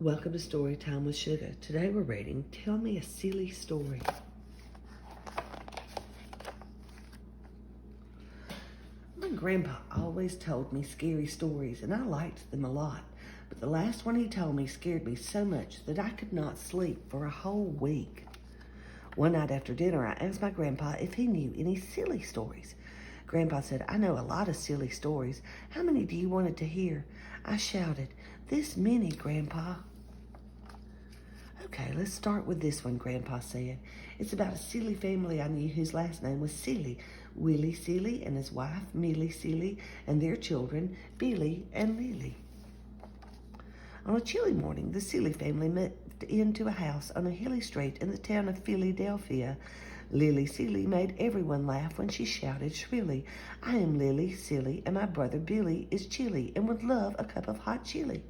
Welcome to Storytime with Sugar. Today we're reading Tell Me a Silly Story. My grandpa always told me scary stories, and I liked them a lot. But the last one he told me scared me so much that I could not sleep for a whole week. One night after dinner, I asked my grandpa if he knew any silly stories. Grandpa said, "I know a lot of silly stories. How many do you want to hear?" I shouted, "This many, Grandpa." "Okay, let's start with this one," Grandpa said. "It's about a silly family I knew whose last name was Silly. Willie Silly and his wife, Millie Silly, and their children, Billy and Lily." On a chilly morning, the Silly family moved into a house on a hilly street in the town of Philadelphia. Lily Silly made everyone laugh when she shouted shrilly, "I am Lily Silly, and my brother Billy is chilly and would love a cup of hot chili."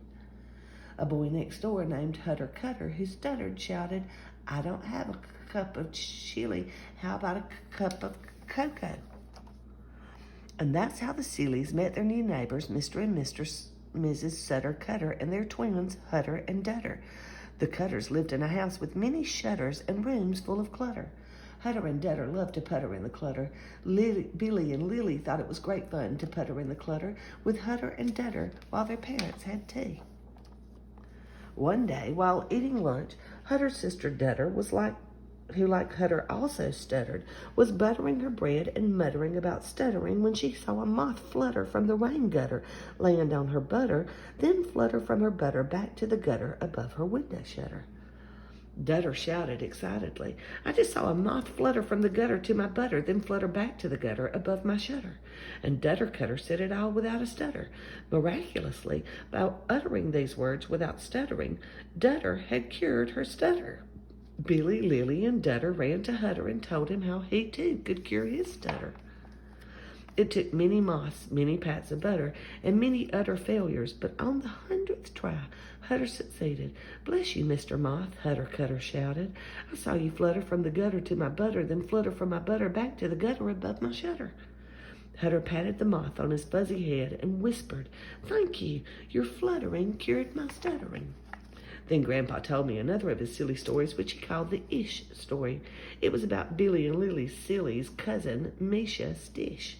A boy next door named Hutter Cutter, who stuttered, shouted, "I don't have a cup of chili. How about a cup of cocoa?" And that's how the Sillies met their new neighbors, Mr. and Mrs. Sutter Cutter, and their twins, Hutter and Dutter. The Cutters lived in a house with many shutters and rooms full of clutter. Hutter and Dutter loved to putter in the clutter. Billy and Lily thought it was great fun to putter in the clutter with Hutter and Dutter while their parents had tea. One day, while eating lunch, Hutter's sister Dutter who like Hutter also stuttered, was buttering her bread and muttering about stuttering when she saw a moth flutter from the rain gutter, land on her butter, then flutter from her butter back to the gutter above her window shutter. Dutter shouted excitedly, "I just saw a moth flutter from the gutter to my butter, then flutter back to the gutter above my shutter." And Dutter Cutter said it all without a stutter. Miraculously, by uttering these words without stuttering, Dutter had cured her stutter. Billy, Lily, and Dutter ran to Hutter and told him how he too could cure his stutter. It took many moths, many pats of butter, and many utter failures, but on the 100th try, Hutter succeeded. "Bless you, Mr. Moth," Hutter Cutter shouted. "I saw you flutter from the gutter to my butter, then flutter from my butter back to the gutter above my shutter." Hutter patted the moth on his fuzzy head and whispered, "Thank you, your fluttering cured my stuttering." Then Grandpa told me another of his silly stories, which he called the Ish story. It was about Billy and Lily Silly's cousin, Misha Stish.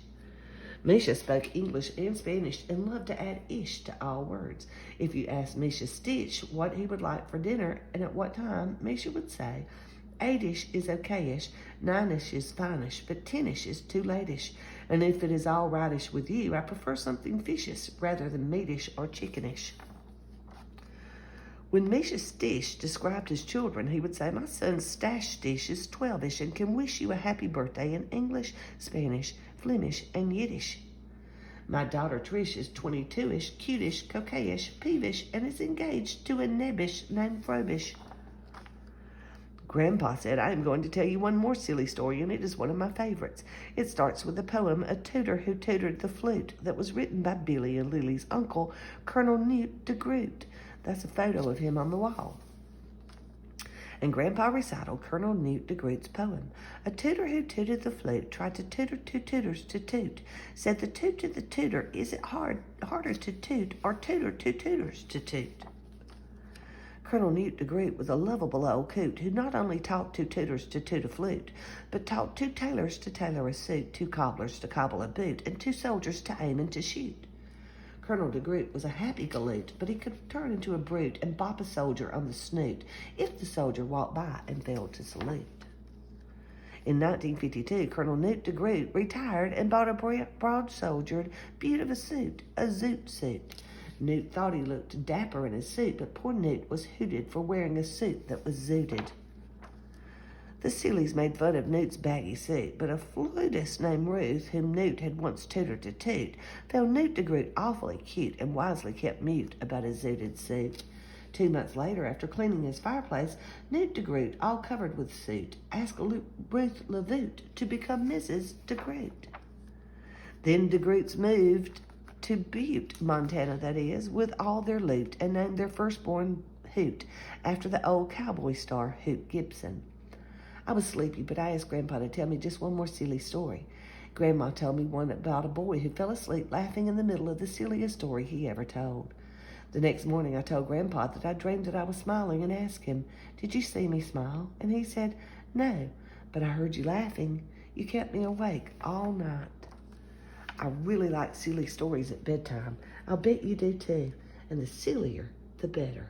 Misha spoke English and Spanish and loved to add ish to all words. If you asked Misha Stitch what he would like for dinner and at what time, Misha would say, "8ish is okayish, 9ish is finish, but 10ish is too late-ish. And if it is all rightish with you, I prefer something fishish rather than meatish or chickenish." When Misha Stish described his children, he would say, "My son Stash Stish is 12ish and can wish you a happy birthday in English, Spanish, Flemish, and Yiddish. My daughter Trish is 22ish, cutish, coquettish, peevish, and is engaged to a nebbish named Frobish." Grandpa said, "I am going to tell you one more silly story, and it is one of my favorites. It starts with the poem, 'A Tutor Who Tutored the Flute,' that was written by Billy and Lily's uncle, Colonel Newt de Groot. That's a photo of him on the wall. And Grandpa recited Colonel Newt de Groot's poem. "A tutor who tutored the flute tried to tutor two tutors to toot. Said the toot to the tutor, 'Is it harder to toot or tutor two tutors to toot?'" Colonel Newt de Groot was a lovable old coot who not only taught two tutors to toot a flute, but taught two tailors to tailor a suit, two cobblers to cobble a boot, and two soldiers to aim and to shoot. Colonel de Groot was a happy galoot, but he could turn into a brute and bop a soldier on the snoot if the soldier walked by and failed to salute. In 1952, Colonel Newt de Groot retired and bought a broad-shouldered beaut of a suit, a zoot suit. Newt thought he looked dapper in his suit, but poor Newt was hooted for wearing a suit that was zooted. The Sillies made fun of Newt's baggy suit, but a flutist named Ruth, whom Newt had once tutored to toot, found Newt de Groot awfully cute and wisely kept mute about his zooted suit. 2 months later, after cleaning his fireplace, Newt de Groot, all covered with soot, asked Ruth LaVoot to become Mrs. de Groot. Then de Groots moved to Butte, Montana, that is, with all their loot, and named their firstborn Hoot after the old cowboy star Hoot Gibson. I was sleepy, but I asked Grandpa to tell me just one more silly story. Grandma told me one about a boy who fell asleep laughing in the middle of the silliest story he ever told. The next morning I told Grandpa that I dreamed that I was smiling and asked him, "Did you see me smile?" And he said, "No, but I heard you laughing. You kept me awake all night." I really like silly stories at bedtime. I'll bet you do too. And the sillier, the better.